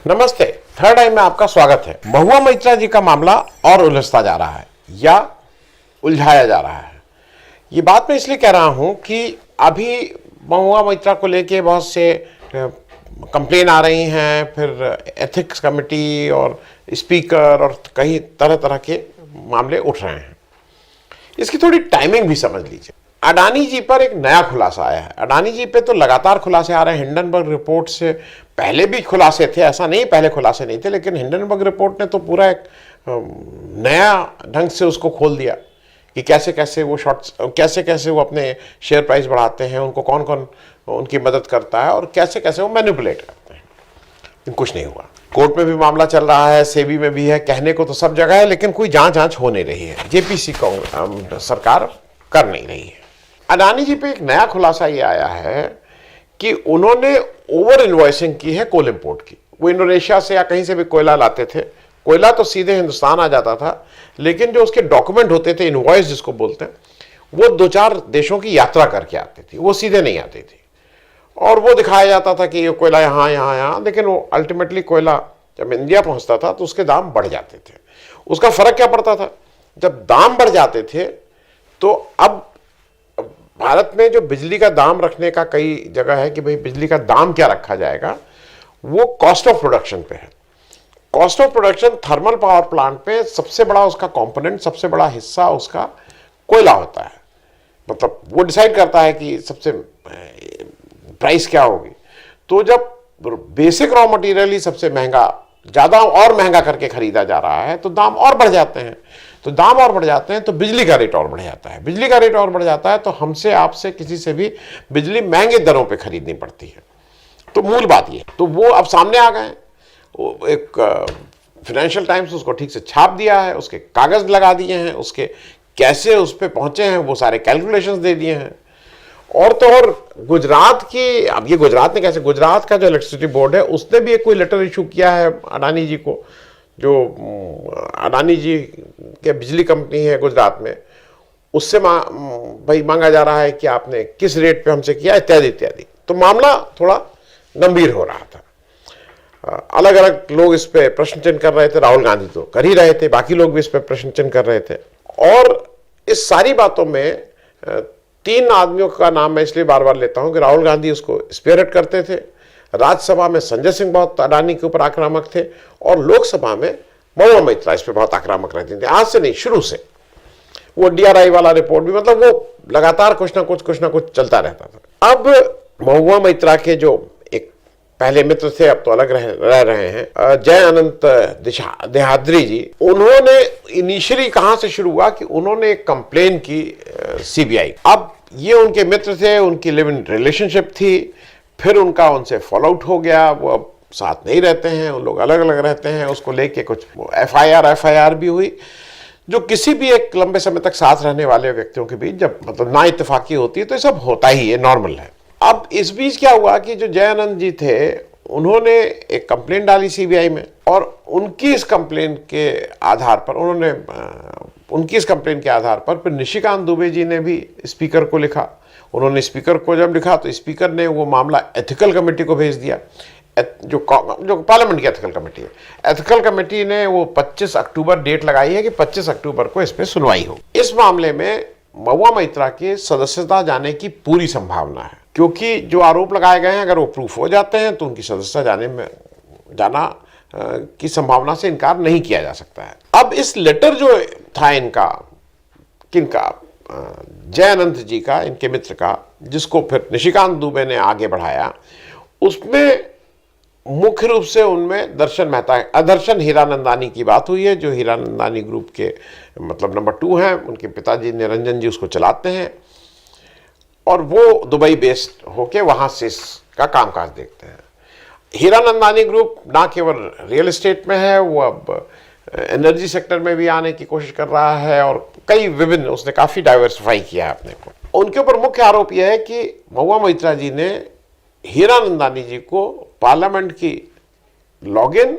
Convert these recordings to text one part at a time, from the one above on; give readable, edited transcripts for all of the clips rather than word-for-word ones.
नमस्ते। थर्ड आई में आपका स्वागत है। महुआ मैत्रा जी का मामला और उलझता जा रहा है या उलझाया जा रहा है। ये बात मैं इसलिए कह रहा हूं कि अभी महुआ मैत्रा को लेके बहुत से कंप्लेन आ रही हैं, फिर एथिक्स कमेटी और स्पीकर और कई तरह तरह के मामले उठ रहे हैं। इसकी थोड़ी टाइमिंग भी समझ लीजिए। अडानी जी पर एक नया खुलासा आया है। अडानी जी पे तो लगातार खुलासे आ रहे हैं। हिंडनबर्ग रिपोर्ट से पहले भी खुलासे थे, ऐसा नहीं पहले खुलासे नहीं थे, लेकिन हिंडनबर्ग रिपोर्ट ने तो पूरा एक नया ढंग से उसको खोल दिया कि कैसे कैसे वो कैसे कैसे वो अपने शेयर प्राइस बढ़ाते हैं, उनको कौन कौन उनकी मदद करता है और कैसे कैसे वो मैनिपुलेट करते हैं। लेकिन कुछ नहीं हुआ। कोर्ट में भी मामला चल रहा है, सेबी में भी है, कहने को तो सब जगह है, लेकिन कोई जांच हो नहीं रही है। जेपीसी सरकार कर नहीं रही है। अडानी जी पे एक नया खुलासा ये आया है कि उन्होंने ओवर इन्वॉइसिंग की है कोल इंपोर्ट की। वो इंडोनेशिया से या कहीं से भी कोयला लाते थे, कोयला तो सीधे हिंदुस्तान आ जाता था, लेकिन जो उसके डॉक्यूमेंट होते थे, इनवॉइस जिसको बोलते हैं, वो 2-4 देशों की यात्रा करके आती थी, वो सीधे नहीं आती थी। और वो दिखाया जाता था कि ये कोयला यहाँ यहाँ यहाँ, लेकिन वो अल्टीमेटली कोयला जब इंडिया पहुंचता था तो उसके दाम बढ़ जाते थे। उसका फर्क क्या पड़ता था? जब दाम बढ़ जाते थे तो अब भारत में जो बिजली का दाम रखने का कई जगह है कि भाई बिजली का दाम क्या रखा जाएगा, वो कॉस्ट ऑफ प्रोडक्शन पे है। Cost of production thermal power plant पे सबसे बड़ा उसका कंपोनेंट, सबसे बड़ा हिस्सा उसका कोयला होता है। मतलब वो डिसाइड करता है कि सबसे प्राइस क्या होगी। तो जब बेसिक रॉ मटेरियल ही सबसे महंगा, ज्यादा और महंगा करके खरीदा जा रहा है, तो दाम और बढ़ जाते हैं। तो दाम और बढ़ जाते हैं तो बिजली का रेट और बढ़ जाता है। बिजली का रेट और बढ़ जाता है तो हमसे, आपसे, किसी से भी बिजली महंगे दरों पे खरीदनी पड़ती है। तो मूल बात ये, तो वो अब सामने आ गए। एक फाइनेंशियल टाइम्स उसको ठीक से छाप दिया है, उसके कागज लगा दिए हैं, उसके कैसे उस पर पहुंचे हैं वो सारे कैलकुलेशंस दे दिए हैं। और तो और गुजरात की, अब ये गुजरात ने कैसे, गुजरात का जो इलेक्ट्रिसिटी बोर्ड है उसने भी एक कोई लेटर इशू किया है अडानी जी को, जो अडानी जी के बिजली कंपनी है गुजरात में, उससे भाई मांगा जा रहा है कि आपने किस रेट पे हमसे किया, इत्यादि इत्यादि। तो मामला थोड़ा गंभीर हो रहा था। अलग अलग लोग इस पे प्रश्न चिन्ह कर रहे थे। राहुल गांधी तो कर ही रहे थे, बाकी लोग भी इस पे प्रश्न चिन्ह कर रहे थे। और इस सारी बातों में 3 आदमियों का नाम मैं इसलिए बार बार लेता हूं कि राहुल गांधी उसको स्पीयरहेड करते थे, राज्यसभा में संजय सिंह बहुत अडानी के ऊपर आक्रामक थे, और लोकसभा में महुआ मैत्रा इस पर बहुत आक्रामक रहती थी। आज से नहीं, शुरू से। वो DRI वाला रिपोर्ट भी, मतलब वो लगातार कुछ ना कुछ चलता रहता था। अब महुआ मैत्रा के जो एक पहले मित्र थे, अब तो अलग रह रहे हैं, जय अनंत देहाद्री जी, उन्होंने इनिशियली कहां से शुरू हुआ कि उन्होंने एक कंप्लेन की CBI। अब ये उनके मित्र थे, उनकी लिव इन रिलेशनशिप थी, फिर उनका उनसे फॉल आउट हो गया, वो अब साथ नहीं रहते हैं, उन लोग अलग अलग रहते हैं। उसको लेके कुछ FIR भी हुई, जो किसी भी एक लंबे समय तक साथ रहने वाले व्यक्तियों के बीच जब मतलब ना इत्तेफाकी होती है तो ये सब होता ही है, नॉर्मल है। अब इस बीच क्या हुआ कि जो जयानंद जी थे, उन्होंने एक कंप्लेंट डाली CBI में, और उनकी इस कंप्लेंट के आधार पर फिर निशिकांत दुबे जी ने भी स्पीकर को लिखा। उन्होंने स्पीकर को जब लिखा तो स्पीकर ने वो मामला एथिकल कमेटी को भेज दिया, जो पार्लियामेंट की एथिकल कमेटी है। एथिकल कमेटी ने वो 25 अक्टूबर डेट लगाई है कि 25 अक्टूबर को इस पर सुनवाई हो। इस मामले में महुआ मैत्रा की सदस्यता जाने की पूरी संभावना है, क्योंकि जो आरोप लगाए गए हैं अगर वो प्रूफ हो जाते हैं तो उनकी सदस्यता जाना की संभावना से इनकार नहीं किया जा सकता है। अब इस लेटर जो था इनका, किनका, जयानंद जी का, इनके मित्र का, जिसको फिर निशिकांत दुबे ने आगे बढ़ाया, उसमें मुख्य रूप से उनमें दर्शन हीरानंदानी की बात हुई है, जो हीरानंदानी ग्रुप के मतलब नंबर 2 हैं। उनके पिताजी निरंजन जी उसको चलाते हैं, और वो दुबई बेस्ड होके वहां से इसका कामकाज देखते हैं। हीरानंदानी ग्रुप ना केवल रियल एस्टेट में है, वो अब एनर्जी सेक्टर में भी आने की कोशिश कर रहा है, और कई विभिन्न, उसने काफी डाइवर्सिफाई किया है अपने को। उनके ऊपर मुख्य आरोप यह है कि महुआ मैत्रा जी ने हीरानंदानी जी को पार्लियामेंट की लॉगिन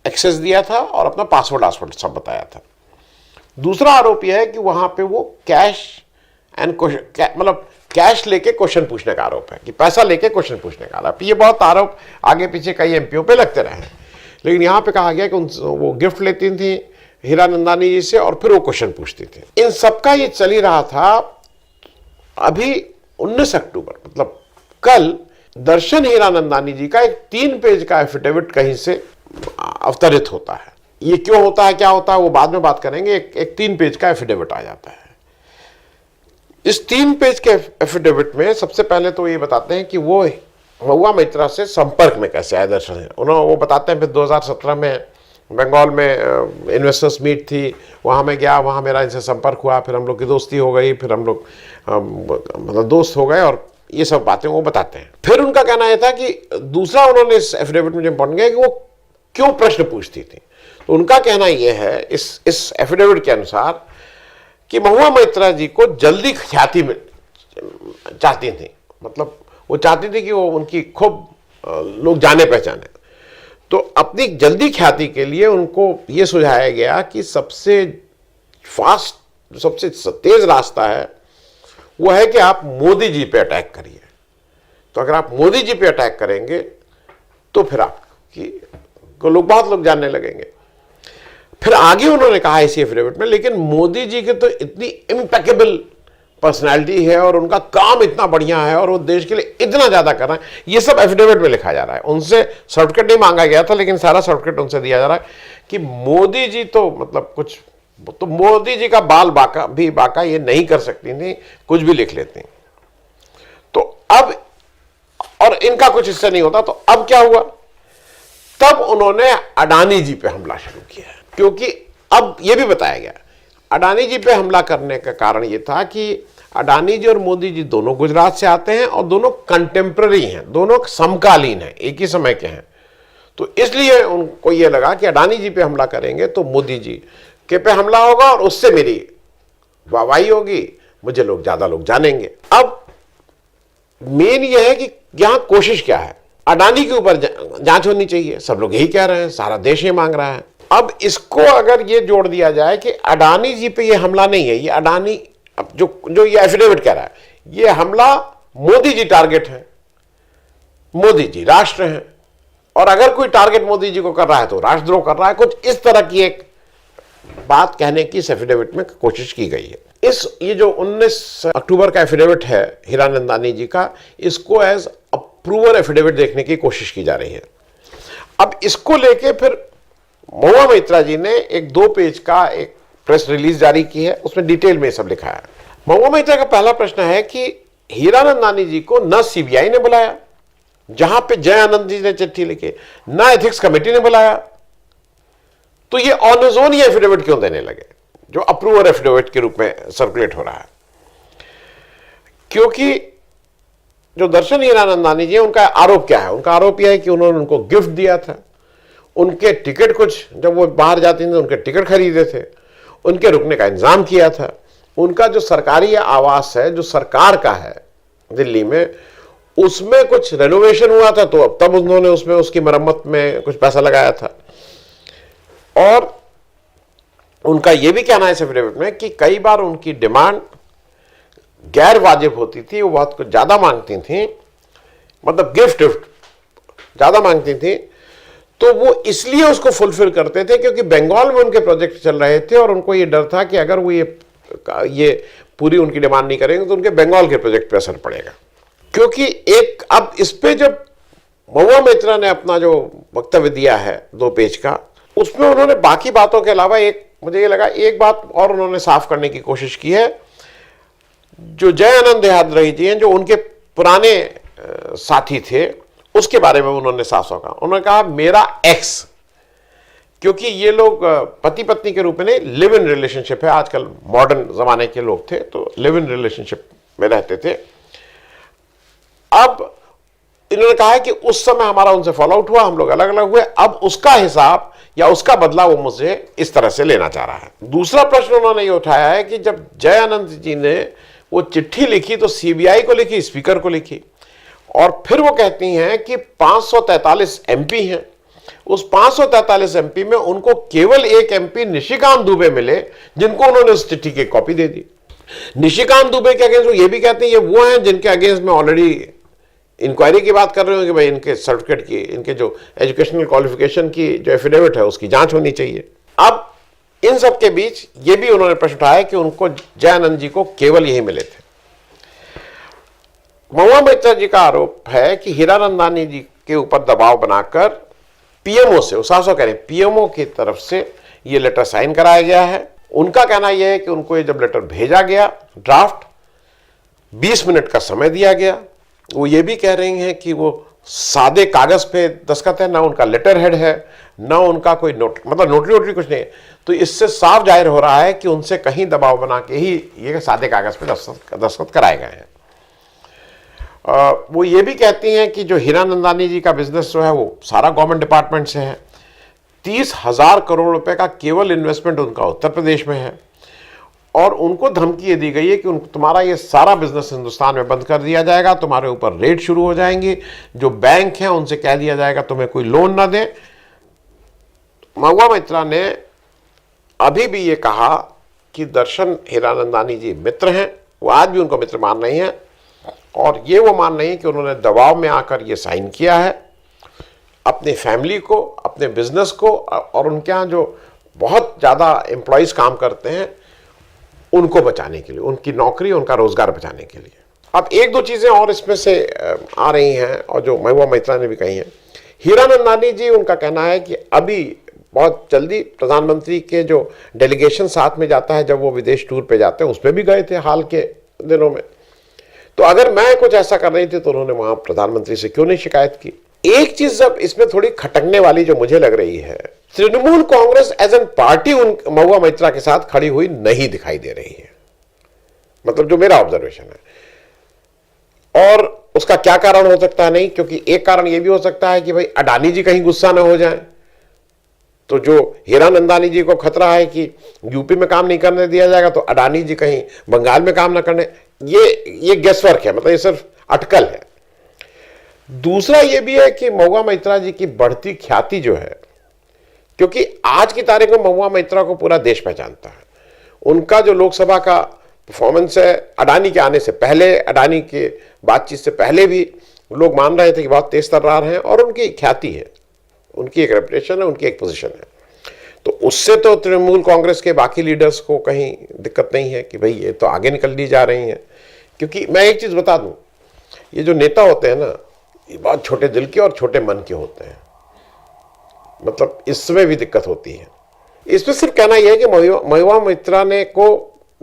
एक्सेस दिया था और अपना पासवर्ड सब बताया था। दूसरा आरोप यह है कि वहां पे वो कैश एंड मतलब कैश लेके क्वेश्चन पूछने का आरोप है, कि पैसा लेके क्वेश्चन पूछने का आरोप। ये बहुत आरोप आगे पीछे कई एमपीओ पे लगते रहे, लेकिन यहां पे कहा गया कि वो गिफ्ट लेती थी हीरानंदानी जी से और फिर वो क्वेश्चन पूछती थी। इन सबका ये चल ही रहा था। अभी 19 अक्टूबर मतलब कल दर्शन हीरानंदानी जी का एक 3 पेज का एफिडेविट कहीं से अवतरित होता है। ये क्यों होता है, क्या होता है, वो बाद में बात करेंगे। एक 3 पेज का एफिडेविट आ जाता है। इस 3 पेज के एफिडेविट में सबसे पहले तो ये बताते हैं कि वो महुआ मैत्रा से संपर्क में कैसे आए दर्शन। उन्होंने वो बताते हैं फिर 2017 में बंगाल में इन्वेस्टर्स मीट थी, वहाँ मैं गया, वहाँ मेरा इनसे संपर्क हुआ, फिर हम लोग की दोस्ती हो गई, फिर हम लोग मतलब दोस्त हो गए, और ये सब बातें वो बताते हैं। फिर उनका कहना यह था कि दूसरा उन्होंने इस एफिडेविट में जो इम्पोर्टेंट किया कि वो क्यों प्रश्न पूछती थी। तो उनका कहना यह है इस एफिडेविट के अनुसार कि महुआ मैत्रा जी को जल्दी ख्याति में चाहती थी, मतलब वो चाहती थी कि वो उनकी खूब लोग जाने पहचाने। तो अपनी जल्दी ख्याति के लिए उनको ये सुझाया गया कि सबसे फास्ट, सबसे तेज रास्ता है वो है कि आप मोदी जी पे अटैक करिए। तो अगर आप मोदी जी पे अटैक करेंगे तो फिर आपकी को बहुत लोग जानने लगेंगे। फिर आगे उन्होंने कहा इसी एफिडेविट में, लेकिन मोदी जी की तो इतनी इम्पेकेबल पर्सनालिटी है और उनका काम इतना बढ़िया है और वो देश के लिए इतना ज्यादा कर रहे हैं, ये सब एफिडेविट में लिखा जा रहा है। उनसे सर्टिफिकेट नहीं मांगा गया था, लेकिन सारा सर्टिफिकेट उनसे दिया जा रहा है कि मोदी जी तो मतलब कुछ, तो मोदी जी का बाल बाका भी बाका ये नहीं कर सकती थी, कुछ भी लिख लेती। तो अब और इनका कुछ हिस्सा नहीं होता। तो अब क्या हुआ, तब उन्होंने अडानी जी पे हमला शुरू किया, क्योंकि अब यह भी बताया गया अडानी जी पे हमला करने का कारण यह था कि अडानी जी और मोदी जी दोनों गुजरात से आते हैं और दोनों कंटेम्प्ररी हैं, दोनों समकालीन हैं, एक ही समय के हैं। तो इसलिए उनको यह लगा कि अडानी जी पे हमला करेंगे तो मोदी जी के पे हमला होगा और उससे मेरी वाहवाही होगी, मुझे ज्यादा लोग जानेंगे। अब मेन यह है कि यहां कोशिश क्या है, अडानी के ऊपर जांच होनी चाहिए, सब लोग यही कह रहे हैं, सारा देश ये मांग रहा है। अब इसको अगर ये जोड़ दिया जाए कि अडानी जी पे ये हमला नहीं है, ये अडानी जो ये एफिडेविट कह रहा है, ये हमला मोदी जी टारगेट है, मोदी जी राष्ट्र हैं, और अगर कोई टारगेट मोदी जी को कर रहा है तो राष्ट्रद्रोह कर रहा है, कुछ इस तरह की एक बात कहने की इस एफिडेविट में कोशिश की गई है। ये जो 19 अक्टूबर का एफिडेविट है हीरानंदानी जी का, इसको एज अप्रूवल एफिडेविट देखने की कोशिश की जा रही है। अब इसको लेके फिर महुआ मैत्रा जी ने एक 2 पेज का एक प्रेस रिलीज जारी की है, उसमें डिटेल में सब लिखा है। महुआ मैत्रा का पहला प्रश्न है कि हीरानंदानी जी को न सीबीआई ने बुलाया, जहां पे जय आनंद जी ने चिट्ठी लिखी, न एथिक्स कमेटी ने बुलाया, तो ये ऑन हिज ओन ये एफिडेविट क्यों देने लगे, जो अप्रूवल एफिडेविट के रूप में सर्कुलेट हो रहा है। क्योंकि जो दर्शन हीरानंदानी जी, उनका आरोप क्या है, उनका आरोप यह है कि उन्होंने उनको गिफ्ट दिया था, उनके टिकट, कुछ जब वो बाहर जाती थी उनके टिकट खरीदे थे, उनके रुकने का इंतजाम किया था, उनका जो सरकारी आवास है जो सरकार का है दिल्ली में, उसमें कुछ रेनोवेशन हुआ था, तो अब तब उन्होंने उसमें उसकी मरम्मत में कुछ पैसा लगाया था। और उनका यह भी कहना है इस एफिडेविट में कि कई बार उनकी डिमांड गैर वाजिब होती थी, वो बहुत कुछ ज्यादा मांगती थी, मतलब गिफ्ट ज्यादा मांगती थी, तो वो इसलिए उसको फुलफिल करते थे क्योंकि बंगाल में उनके प्रोजेक्ट चल रहे थे और उनको ये डर था कि अगर वो ये पूरी उनकी डिमांड नहीं करेंगे तो उनके बंगाल के प्रोजेक्ट पे असर पड़ेगा। क्योंकि एक अब इस पे जब महुआ मैत्रा ने अपना जो वक्तव्य दिया है 2 पेज का, उसमें उन्होंने बाकी बातों के अलावा मुझे ये लगा एक बात और उन्होंने साफ करने की कोशिश की है। जो जय आनंद देहाद्री जी हैं, जो उनके पुराने साथी थे, उसके बारे में उन्होंने साफ कहा। उन्होंने कहा मेरा एक्स, क्योंकि ये लोग पति पत्नी के रूप में नहीं, लिव इन रिलेशनशिप है, आजकल मॉडर्न जमाने के लोग थे तो लिव इन रिलेशनशिप में रहते थे। अब इन्होंने कहा है कि उस समय हमारा उनसे फॉलो आउट हुआ, हम लोग अलग अलग हुए, अब उसका हिसाब या उसका बदला वो मुझे इस तरह से लेना चाह रहा है। दूसरा प्रश्न उन्होंने ये उठाया है कि जब जय आनंद जी ने वो चिट्ठी लिखी तो सीबीआई को लिखी, स्पीकर को लिखी, और फिर वो कहती हैं कि 543 एमपी हैं, उस 543 एमपी में उनको केवल एक एमपी निशिकांत दुबे मिले जिनको उन्होंने उस चिट्ठी की कॉपी दे दी। निशिकांत दुबे के अगेंस्ट वो ये भी कहते हैं ये वो हैं जिनके अगेंस्ट में ऑलरेडी इंक्वायरी की बात कर रहे हो कि भाई इनके सर्टिफिकेट की, इनके जो एजुकेशनल क्वालिफिकेशन की जो एफिडेविट है उसकी जांच होनी चाहिए। अब इन सब के बीच ये भी उन्होंने प्रश्न उठाया कि उनको जयानंद जी को केवल यही मिले थे। महुआ मैत्रा जी का आरोप है कि हीरानंदानी जी के ऊपर दबाव बनाकर पीएमओ से, साफ साफ कह रहे हैं पीएमओ की तरफ से ये लेटर साइन कराया गया है। उनका कहना यह है कि उनको ये जब लेटर भेजा गया ड्राफ्ट 20 मिनट का समय दिया गया। वो ये भी कह रही हैं कि वो सादे कागज पे दस्तखत है, ना उनका लेटर हेड है, ना उनका कोई नोटरी कुछ नहीं है। तो इससे साफ जाहिर हो रहा है कि उनसे कहीं दबाव बना के ही ये सादे कागज पे दस्तखत कराए गए हैं। वो ये भी कहती हैं कि जो हीरानंदानी जी का बिजनेस जो है वो सारा गवर्नमेंट डिपार्टमेंट से है। 30,000 करोड़ रुपए का केवल इन्वेस्टमेंट उनका उत्तर प्रदेश में है और उनको धमकी ये दी गई है कि तुम्हारा ये सारा बिजनेस हिंदुस्तान में बंद कर दिया जाएगा, तुम्हारे ऊपर रेड शुरू हो जाएंगी, जो बैंक हैं उनसे कह दिया जाएगा तुम्हें कोई लोन ना दें। महुआ मैत्रा ने अभी भी ये कहा कि दर्शन हीरानंदानी जी मित्र हैं, वो आज भी उनको मित्र मान रही हैं और ये वो मान रही हैं कि उन्होंने दबाव में आकर ये साइन किया है अपनी फैमिली को, अपने बिजनेस को और उनके यहाँ जो बहुत ज़्यादा एम्प्लॉयज़ काम करते हैं उनको बचाने के लिए, उनकी नौकरी, उनका रोजगार बचाने के लिए। अब एक दो चीज़ें और इसमें से आ रही हैं और जो महुआ मैत्रा ने भी कही हैं। हीरानंदानी जी, उनका कहना है कि अभी बहुत जल्दी प्रधानमंत्री के जो डेलीगेशन साथ में जाता है, जब वो विदेश टूर पे जाते हैं, उसमें भी गए थे हाल के दिनों में। तो अगर मैं कुछ ऐसा कर रही थी तो उन्होंने वहाँ प्रधानमंत्री से क्यों नहीं शिकायत की। एक चीज जब इसमें थोड़ी खटकने वाली जो मुझे लग रही है, Trinamool Congress as an party उन महुआ मैत्रा के साथ खड़ी हुई नहीं दिखाई दे रही है, मतलब जो मेरा ऑब्जर्वेशन है। और उसका क्या कारण हो सकता है? नहीं, क्योंकि एक कारण यह भी हो सकता है कि भाई अडानी जी कहीं गुस्सा ना हो जाए, तो जो हीरानंदानी जी को खतरा है कि यूपी में काम नहीं करने दिया जाएगा तो अडानी जी कहीं बंगाल में काम ना करने, ये गेसवर्क है, मतलब ये सिर्फ अटकल है। दूसरा ये भी है कि महुआ मैत्रा जी की बढ़ती ख्याति जो है, क्योंकि आज की तारीख में महुआ मैत्रा को पूरा देश पहचानता है। उनका जो लोकसभा का परफॉर्मेंस है, अडानी के आने से पहले, अडानी के बातचीत से पहले भी लोग मान रहे थे कि बहुत तेज तर्रार हैं और उनकी ख्याति है, उनकी एक रेपुटेशन है, उनकी एक पोजीशन है। तो उससे तो तृणमूल कांग्रेस के बाकी लीडर्स को कहीं दिक्कत नहीं है कि भाई ये तो आगे निकल ली जा रही हैं। क्योंकि मैं एक चीज़ बता दूं, ये जो नेता होते हैं ना, ये बहुत छोटे दिल के और छोटे मन के होते हैं, मतलब इसमें भी दिक्कत होती है। इसमें सिर्फ कहना यह है कि महुआ मैत्रा ने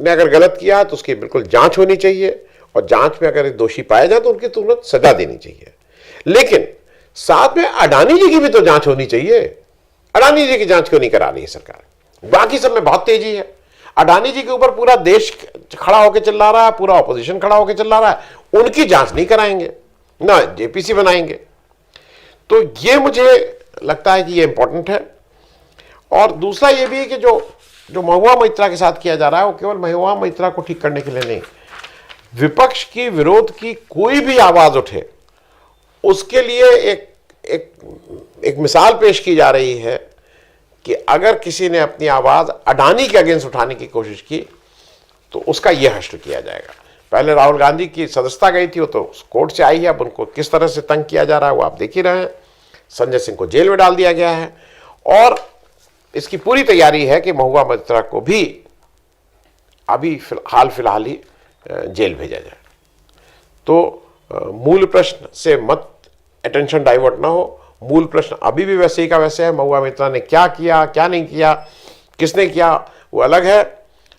अगर गलत किया तो उसकी बिल्कुल जांच होनी चाहिए और जांच में अगर दोषी पाया जाए तो उनकी तुरंत सजा देनी चाहिए। लेकिन साथ में अडानी जी की भी तो जांच होनी चाहिए। अडानी जी की जांच क्यों नहीं करा रही है सरकार? बाकी सब में बहुत तेजी है, अडानी जी के ऊपर पूरा देश खड़ा होकर चिल्ला रहा है, पूरा ऑपोजिशन खड़ा होकर चिल्ला रहा है, उनकी जांच नहीं कराएंगे, ना जेपीसी बनाएंगे। तो ये मुझे लगता है कि ये इंपॉर्टेंट है। और दूसरा ये भी है कि जो महुआ मैत्रा के साथ किया जा रहा है वो केवल महुआ मैत्रा को ठीक करने के लिए नहीं, विपक्ष की विरोध की कोई भी आवाज उठे उसके लिए एक मिसाल पेश की जा रही है कि अगर किसी ने अपनी आवाज अडानी के अगेंस्ट उठाने की कोशिश की तो उसका यह हश्र किया जाएगा। पहले राहुल गांधी की सदस्यता गई थी, वो तो कोर्ट से आई है, अब उनको किस तरह से तंग किया जा रहा है वो आप देख ही रहे हैं। संजय सिंह को जेल में डाल दिया गया है और इसकी पूरी तैयारी है कि महुआ मैत्रा को भी अभी हाल फिलहाल ही जेल भेजा जाए। तो मूल प्रश्न से मत अटेंशन डाइवर्ट ना हो, मूल प्रश्न अभी भी वैसे ही का वैसे है। महुआ मैत्रा ने क्या किया, क्या नहीं किया, किसने किया, वो अलग है।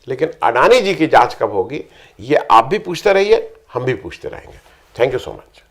लेकिन अडानी जी की जांच कब होगी ये आप भी पूछते रहिए, हम भी पूछते रहेंगे। Thank you so much.